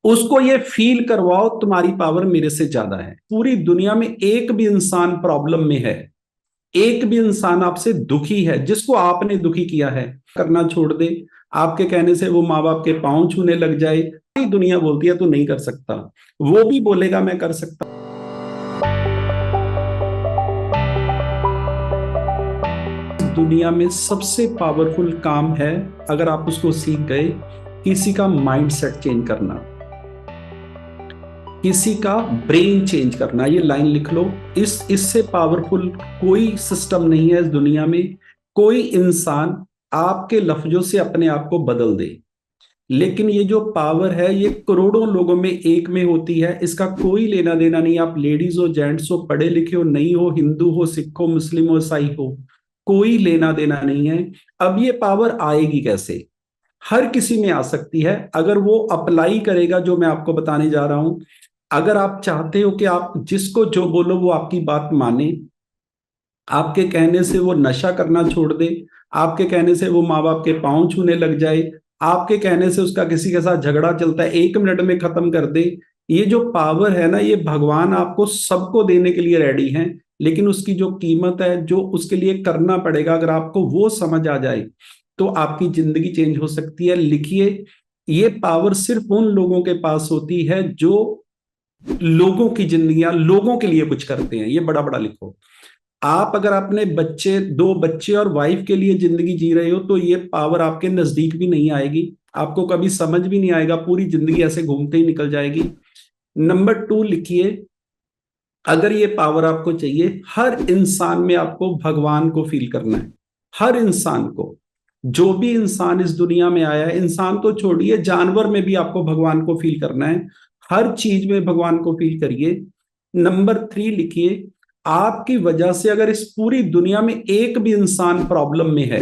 उसको ये फील करवाओ तुम्हारी पावर मेरे से ज्यादा है। पूरी दुनिया में एक भी इंसान प्रॉब्लम में है, एक भी इंसान आपसे दुखी है जिसको आपने दुखी किया है, करना छोड़ दे। आपके कहने से वो माँ बाप के पांव छूने लग जाए, सारी दुनिया बोलती है तू नहीं कर सकता, वो भी बोलेगा मैं कर सकता। दुनिया में सबसे पावरफुल काम है, अगर आप उसको सीख गए, किसी का माइंड सेट चेंज करना, किसी का ब्रेन चेंज करना। ये लाइन लिख लो। इससे पावरफुल कोई सिस्टम नहीं है इस दुनिया में। कोई इंसान आपके लफ्जों से अपने आप को बदल दे, लेकिन ये जो पावर है ये करोड़ों लोगों में एक में होती है। इसका कोई लेना देना नहीं, आप लेडीज हो, जेंट्स हो, पढ़े लिखे हो, नहीं हो, हिंदू हो, सिख हो, मुस्लिम हो, ईसाई हो, कोई लेना देना नहीं है। अब ये पावर आएगी कैसे? हर किसी में आ सकती है अगर वो अप्लाई करेगा जो मैं आपको बताने जा रहा हूं। अगर आप चाहते हो कि आप जिसको जो बोलो वो आपकी बात माने, आपके कहने से वो नशा करना छोड़ दे, आपके कहने से वो माँ बाप के पांव छूने लग जाए, आपके कहने से उसका किसी के साथ झगड़ा चलता है 1 मिनट में खत्म कर दे, ये जो पावर है ना, ये भगवान आपको सबको देने के लिए रेडी हैं। लेकिन उसकी जो कीमत है, जो उसके लिए करना पड़ेगा, अगर आपको वो समझ आ जाए तो आपकी जिंदगी चेंज हो सकती है। लिखिए, ये पावर सिर्फ उन लोगों के पास होती है जो लोगों की जिंदगियां, लोगों के लिए कुछ करते हैं। ये बड़ा बड़ा लिखो। आप अगर अपने बच्चे, 2 बच्चे और वाइफ के लिए जिंदगी जी रहे हो तो ये पावर आपके नजदीक भी नहीं आएगी, आपको कभी समझ भी नहीं आएगा, पूरी जिंदगी ऐसे घूमते ही निकल जाएगी। नंबर 2 लिखिए, अगर ये पावर आपको चाहिए, हर इंसान में आपको भगवान को फील करना है। हर इंसान को, जो भी इंसान इस दुनिया में आया है, इंसान तो छोड़िए, जानवर में भी आपको भगवान को फील करना है। हर चीज में भगवान को फील करिए। नंबर 3 लिखिए, आपकी वजह से अगर इस पूरी दुनिया में एक भी इंसान प्रॉब्लम में है,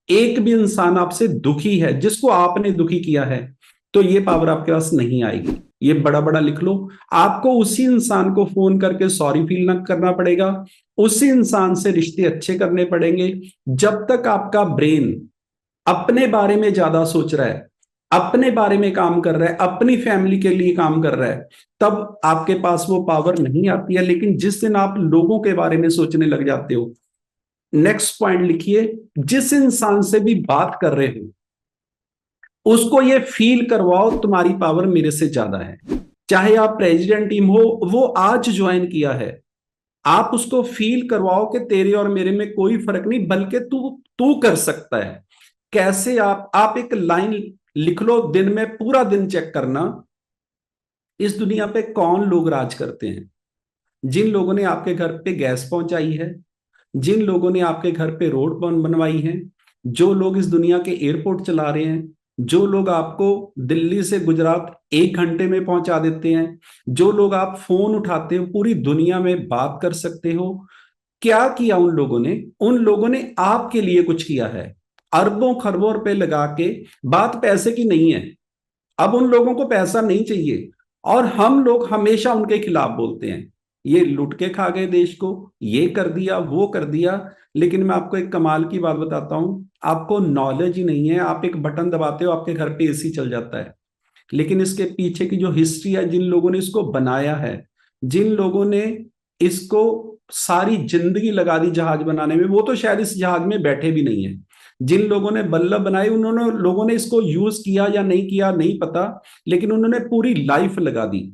एक भी इंसान आपसे दुखी है जिसको आपने दुखी किया है, तो ये पावर आपके पास नहीं आएगी। ये बड़ा बड़ा लिख लो। आपको उसी इंसान को फोन करके सॉरी फील ना करना पड़ेगा, उसी इंसान से रिश्ते अच्छे करने पड़ेंगे। जब तक आपका ब्रेन अपने बारे में ज्यादा सोच रहा है, अपने बारे में काम कर रहा है, अपनी फैमिली के लिए काम कर रहा है, तब आपके पास वो पावर नहीं आती है। लेकिन जिस दिन आप लोगों के बारे में सोचने लग जाते हो, नेक्स्ट पॉइंट लिखिए, जिस इंसान से भी बात कर रहे हो उसको ये फील करवाओ तुम्हारी पावर मेरे से ज्यादा है। चाहे आप प्रेसिडेंट टीम हो, वो आज ज्वाइन किया है, आप उसको फील करवाओ कि तेरे और मेरे में कोई फर्क नहीं, बल्कि तू तू कर सकता है। कैसे? आप एक लाइन लिख लो, दिन में पूरा दिन चेक करना, इस दुनिया पे कौन लोग राज करते हैं। जिन लोगों ने आपके घर पे गैस पहुंचाई है, जिन लोगों ने आपके घर पे रोड बनवाई है, जो लोग इस दुनिया के एयरपोर्ट चला रहे हैं, जो लोग आपको दिल्ली से गुजरात 1 घंटे में पहुंचा देते हैं, जो लोग आप फोन उठाते हो पूरी दुनिया में बात कर सकते हो, क्या किया उन लोगों ने? उन लोगों ने आपके लिए कुछ किया है, अरबों खरबों रुपए लगा के। बात पैसे की नहीं है, अब उन लोगों को पैसा नहीं चाहिए, और हम लोग हमेशा उनके खिलाफ बोलते हैं, ये लुट के खा गए देश को, ये कर दिया, वो कर दिया। लेकिन मैं आपको एक कमाल की बात बताता हूं, आपको नॉलेज ही नहीं है। आप एक बटन दबाते हो, आपके घर पे एसी चल जाता है। लेकिन इसके पीछे की जो हिस्ट्री है, जिन लोगों ने इसको बनाया है, जिन लोगों ने इसको सारी जिंदगी लगा दी जहाज बनाने में, वो तो शायद इस जहाज में बैठे भी नहीं है। जिन लोगों ने बल्लभ बनाई, उन्होंने लोगों ने इसको यूज किया या नहीं किया नहीं पता, लेकिन उन्होंने पूरी लाइफ लगा दी।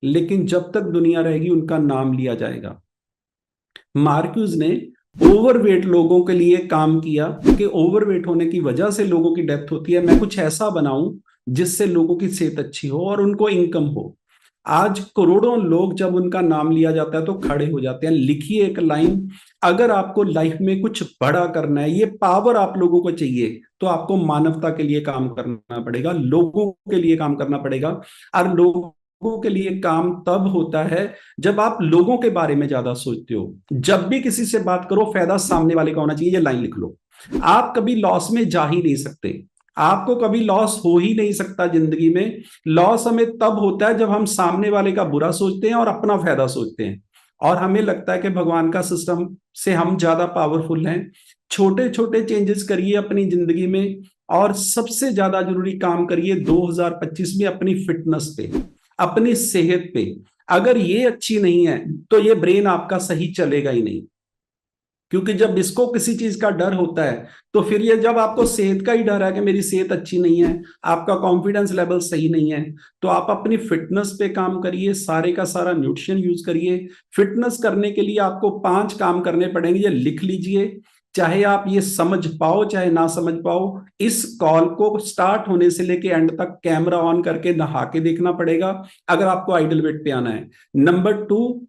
लेकिन जब तक दुनिया रहेगी उनका नाम लिया जाएगा। मार्क्यूज ने ओवरवेट लोगों के लिए काम किया कि ओवरवेट होने की वजह से लोगों की डेथ होती है, मैं कुछ ऐसा बनाऊं जिससे लोगों की सेहत अच्छी हो और उनको इनकम हो। आज करोड़ों लोग जब उनका नाम लिया जाता है तो खड़े हो जाते हैं। लिखिए एक लाइन, अगर आपको लाइफ में कुछ बड़ा करना है, ये पावर आप लोगों को चाहिए, तो आपको मानवता के लिए काम करना पड़ेगा, लोगों के लिए काम करना पड़ेगा। और लोगों के लिए काम तब होता है जब आप लोगों के बारे में ज्यादा सोचते हो। जब भी किसी से बात करो, फायदा सामने वाले का होना चाहिए। ये लाइन लिख लो। आप कभी लॉस में जा ही नहीं सकते, आपको कभी लॉस हो ही नहीं सकता जिंदगी में। लॉस हमें तब होता है जब हम सामने वाले का बुरा सोचते हैं और अपना फायदा सोचते हैं, और हमें लगता है कि भगवान का सिस्टम से हम ज्यादा पावरफुल हैं। छोटे छोटे चेंजेस करिए अपनी जिंदगी में, और सबसे ज्यादा जरूरी काम करिए 2025 में अपनी फिटनेस पे, अपनी सेहत पे। अगर ये अच्छी नहीं है तो ये ब्रेन आपका सही चलेगा ही नहीं, क्योंकि जब इसको किसी चीज का डर होता है तो फिर ये, जब आपको सेहत का ही डर है कि मेरी सेहत अच्छी नहीं है, आपका कॉन्फिडेंस लेवल सही नहीं है, तो आप अपनी फिटनेस पे काम करिए, सारे का सारा न्यूट्रिशन यूज करिए। फिटनेस करने के लिए आपको 5 काम करने पड़ेंगे, ये लिख लीजिए, चाहे आप ये समझ पाओ चाहे ना समझ पाओ। इस कॉल को स्टार्ट होने से लेके एंड तक कैमरा ऑन करके नहा के देखना पड़ेगा अगर आपको आइडल वेट पे आना है। नंबर 2,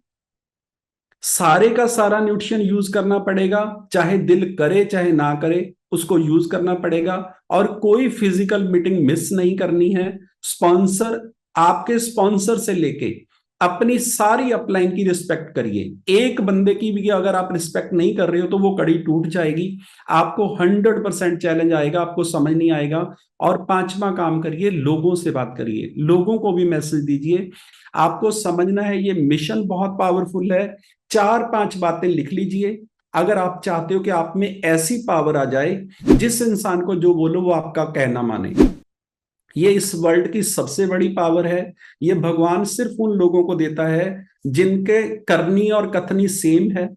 सारे का सारा न्यूट्रिशन यूज करना पड़ेगा, चाहे दिल करे चाहे ना करे, उसको यूज करना पड़ेगा। और कोई फिजिकल मीटिंग मिस नहीं करनी है। स्पॉन्सर, आपके स्पॉन्सर से लेके अपनी सारी अपलाइन की रिस्पेक्ट करिए। एक बंदे की भी अगर आप रिस्पेक्ट नहीं कर रहे हो तो वो कड़ी टूट जाएगी, आपको 100% चैलेंज आएगा, आपको समझ नहीं आएगा। और 5वां काम करिए, लोगों से बात करिए, लोगों को भी मैसेज दीजिए। आपको समझना है ये मिशन बहुत पावरफुल है। 4-5 बातें लिख लीजिए अगर आप चाहते हो कि आप में ऐसी पावर आ जाए जिस इंसान को जो बोलो वो आपका कहना माने। ये इस वर्ल्ड की सबसे बड़ी पावर है। ये भगवान सिर्फ उन लोगों को देता है जिनके करनी और कथनी सेम है,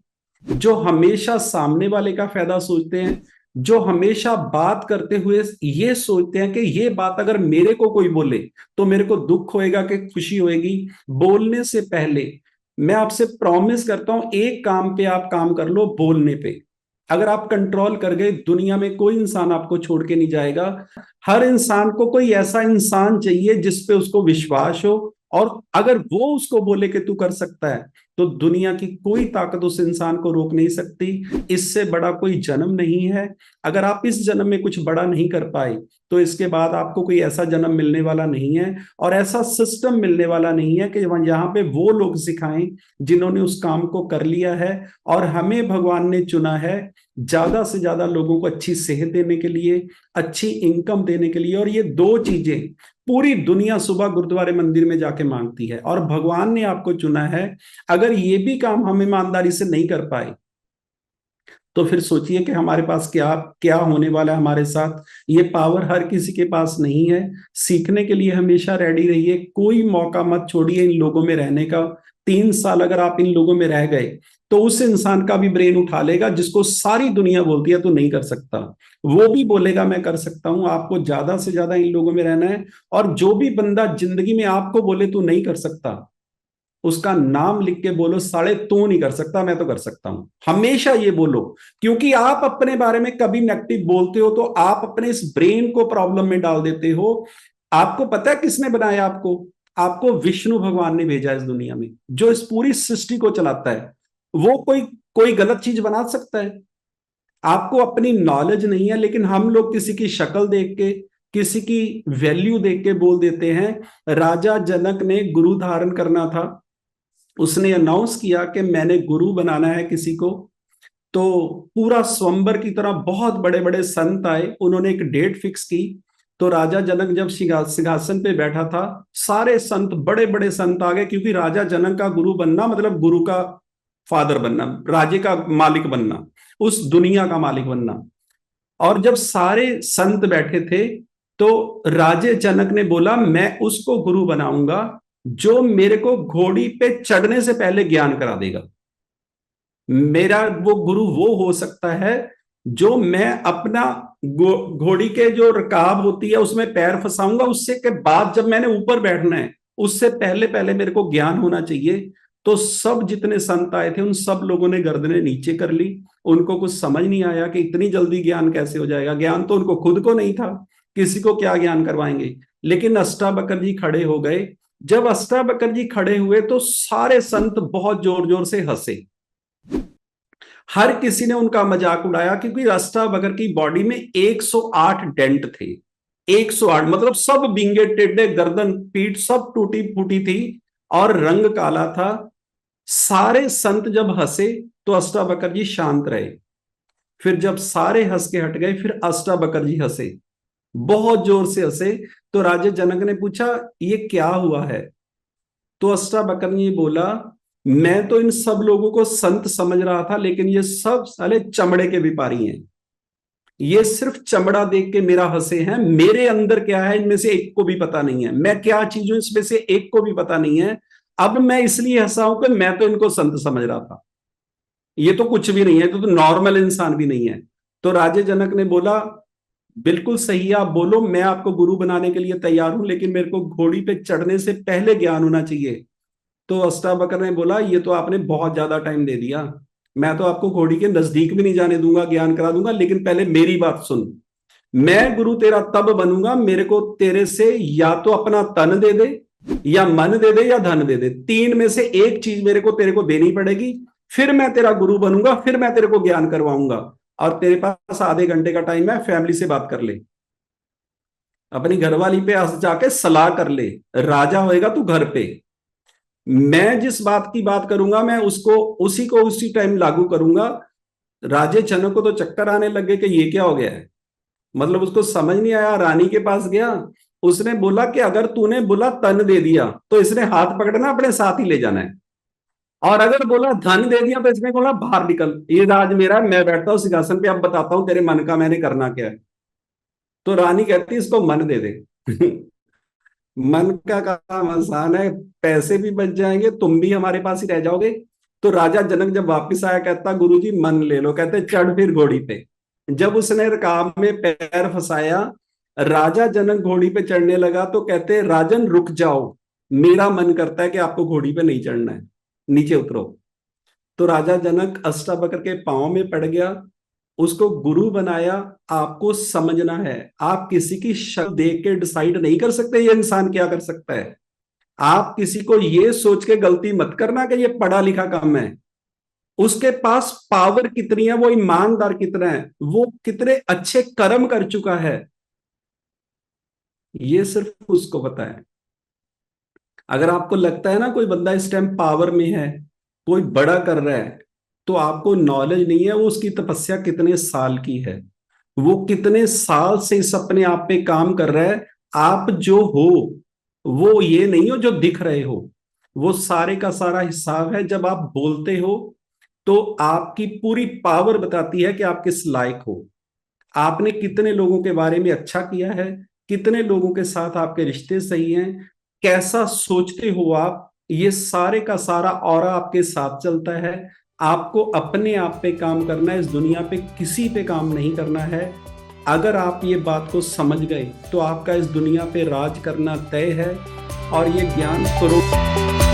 जो हमेशा सामने वाले का फायदा सोचते हैं, जो हमेशा बात करते हुए ये सोचते हैं कि ये बात अगर मेरे को कोई बोले तो मेरे को दुख होएगा कि खुशी होएगी। बोलने से पहले मैं आपसे प्रॉमिस करता हूं, एक काम पे आप काम कर लो, बोलने पे। अगर आप कंट्रोल कर गए, दुनिया में कोई इंसान आपको छोड़ के नहीं जाएगा। हर इंसान को कोई ऐसा इंसान चाहिए जिस पे उसको विश्वास हो, और अगर वो उसको बोले कि तू कर सकता है तो दुनिया की कोई ताकत उस इंसान को रोक नहीं सकती। इससे बड़ा कोई जन्म नहीं है। अगर आप इस जन्म में कुछ बड़ा नहीं कर पाए तो इसके बाद आपको कोई ऐसा जन्म मिलने वाला नहीं है, और ऐसा सिस्टम मिलने वाला नहीं है कि जहां पे वो लोग सिखाएं जिन्होंने उस काम को कर लिया है। और हमें भगवान ने चुना है ज्यादा से ज्यादा लोगों को अच्छी सेहत देने के लिए, अच्छी इनकम देने के लिए। और ये 2 चीजें पूरी दुनिया सुबह गुरुद्वारे मंदिर में जाके मांगती है, और भगवान ने आपको चुना है। अगर ये भी काम हम ईमानदारी से नहीं कर पाए तो फिर सोचिए कि हमारे पास क्या क्या होने वाला है हमारे साथ। ये पावर हर किसी के पास नहीं है। सीखने के लिए हमेशा रेडी रहिए, कोई मौका मत छोड़िए इन लोगों में रहने का। 3 साल अगर आप इन लोगों में रह गए तो उस इंसान का भी ब्रेन उठा लेगा जिसको सारी दुनिया बोलती है तू नहीं कर सकता, वो भी बोलेगा मैं कर सकता हूं। आपको ज्यादा से ज्यादा इन लोगों में रहना है। और जो भी बंदा जिंदगी में आपको बोले तू नहीं कर सकता, उसका नाम लिख के बोलो, साले तू नहीं कर सकता मैं तो कर सकता हूं। हमेशा ये बोलो, क्योंकि आप अपने बारे में कभी नेगेटिव बोलते हो तो आप अपने इस ब्रेन को प्रॉब्लम में डाल देते हो। आपको पता है किसने बनाया आपको? आपको विष्णु भगवान ने भेजा इस दुनिया में, जो इस पूरी सृष्टि को चलाता है। वो कोई कोई गलत चीज बना सकता है? आपको अपनी नॉलेज नहीं है, लेकिन हम लोग किसी की शक्ल देख के, किसी की वैल्यू देख के बोल देते हैं। राजा जनक ने गुरु धारण करना था, उसने अनाउंस किया कि मैंने गुरु बनाना है किसी को। तो पूरा स्वयंवर की तरह बहुत बड़े बड़े संत आए, उन्होंने एक डेट फिक्स की। तो राजा जनक जब सिंहासन पे बैठा था, सारे संत, बड़े बड़े संत आ गए, क्योंकि राजा जनक का गुरु बनना मतलब गुरु का फादर बनना, राज्य का मालिक बनना, उस दुनिया का मालिक बनना। और जब सारे संत बैठे थे तो राजे जनक ने बोला मैं उसको गुरु बनाऊंगा जो मेरे को घोड़ी पे चढ़ने से पहले ज्ञान करा देगा। मेरा वो गुरु वो हो सकता है जो मैं अपना घोड़ी के जो रकाब होती है उसमें पैर फंसाऊंगा, उससे के बाद जब मैंने ऊपर बैठना है उससे पहले पहले मेरे को ज्ञान होना चाहिए। तो सब जितने संत आए थे उन सब लोगों ने गर्दनें नीचे कर ली। उनको कुछ समझ नहीं आया कि इतनी जल्दी ज्ञान कैसे हो जाएगा। ज्ञान तो उनको खुद को नहीं था, किसी को क्या ज्ञान करवाएंगे। लेकिन अष्टावक्र जी खड़े हो गए। जब अष्टावक्र जी खड़े हुए तो सारे संत बहुत जोर जोर से हंसे। हर किसी ने उनका मजाक उड़ाया, क्योंकि अष्टावक्र की बॉडी में 108 डेंट थे। 108 मतलब सब बिंगे टेढ़े, गर्दन पीठ सब टूटी फूटी थी, और रंग काला था। सारे संत जब हंसे तो अष्टावक्र जी शांत रहे। फिर जब सारे हंस के हट गए फिर अष्टावक्र जी हंसे, बहुत जोर से हंसे। तो राजा जनक ने पूछा ये क्या हुआ है? तो अष्टावक्र ने बोला मैं तो इन सब लोगों को संत समझ रहा था, लेकिन ये सब साले चमड़े के व्यापारी हैं। ये सिर्फ चमड़ा देख के मेरा हंसे हैं, मेरे अंदर क्या है इनमें से एक को भी पता नहीं है, मैं क्या चीज हूं इसमें से एक को भी पता नहीं है। अब मैं इसलिए हंसा हूं कि मैं तो इनको संत समझ रहा था, ये तो कुछ भी नहीं है, तो नॉर्मल इंसान भी नहीं है। तो राजे जनक ने बोला, बिल्कुल सही है, आप बोलो, मैं आपको गुरु बनाने के लिए तैयार हूं, लेकिन मेरे को घोड़ी पे चढ़ने से पहले ज्ञान होना चाहिए। तो अष्टावक्र ने बोला, ये तो आपने बहुत ज्यादा टाइम दे दिया, मैं तो आपको घोड़ी के नजदीक भी नहीं जाने दूंगा, ज्ञान करा दूंगा, लेकिन पहले मेरी बात सुन। मैं गुरु तेरा तब बनूंगा, मेरे को तेरे से या तो अपना तन दे दे, या मन दे दे, या धन दे दे, तीन में से एक चीज मेरे को तेरे को देनी पड़ेगी, फिर मैं तेरा गुरु बनूंगा, फिर मैं तेरे को ज्ञान करवाऊंगा। और तेरे पास आधे घंटे का टाइम है, फैमिली से बात कर ले, अपनी घरवाली पे जाके सलाह कर ले, राजा होएगा तू घर पे। मैं जिस बात की बात करूंगा मैं उसको उसी को उसी टाइम लागू करूंगा। राजे जनक को तो चक्कर आने लगे कि ये क्या हो गया है, मतलब उसको समझ नहीं आया। रानी के पास गया, उसने बोला कि अगर तूने बोला तन दे दिया तो इसने हाथ पकड़ना अपने साथ ही ले जाना है, और अगर बोला धन दे दिया तो इसने बोला बाहर निकल, ये राज मेरा है, मैं बैठता हूं सिंहासन पे, अब बताता हूं तेरे मन का मैंने करना क्या है। तो रानी कहती है इसको मन दे दे। मन का काम आसान है, पैसे भी बच जाएंगे, तुम भी हमारे पास ही रह जाओगे। तो राजा जनक जब वापिस आया, कहता गुरुजी मन ले लो, कहते चढ़ फिर घोड़ी पे। जब उसने रकाब में पैर फंसाया, राजा जनक घोड़ी पे चढ़ने लगा, तो कहते राजन रुक जाओ, मेरा मन करता है कि आपको घोड़ी पे नहीं चढ़ना है, नीचे उतरो। तो राजा जनक अष्टावक्र के पांव में पड़ गया, उसको गुरु बनाया। आपको समझना है, आप किसी की शक्ल देख के डिसाइड नहीं कर सकते ये इंसान क्या कर सकता है। आप किसी को ये सोच के गलती मत करना कि ये पढ़ा लिखा कम है, उसके पास पावर कितनी है, वो ईमानदार कितना है, वो कितने अच्छे कर्म कर चुका है, ये सिर्फ उसको पता है। अगर आपको लगता है ना कोई बंदा इस टाइम पावर में है, कोई बड़ा कर रहा है, तो आपको नॉलेज नहीं है वो उसकी तपस्या कितने साल की है, वो कितने साल से इस अपने आप पे काम कर रहा है। आप जो हो वो ये नहीं हो जो दिख रहे हो, वो सारे का सारा हिसाब है। जब आप बोलते हो तो आपकी पूरी पावर बताती है कि आप किस लायक हो, आपने कितने लोगों के बारे में अच्छा किया है, कितने लोगों के साथ आपके रिश्ते सही हैं, कैसा सोचते हो आप, ये सारे का सारा ऑरा आपके साथ चलता है। आपको अपने आप पे काम करना है, इस दुनिया पे किसी पे काम नहीं करना है। अगर आप ये बात को समझ गए तो आपका इस दुनिया पे राज करना तय है, और ये ज्ञान करो।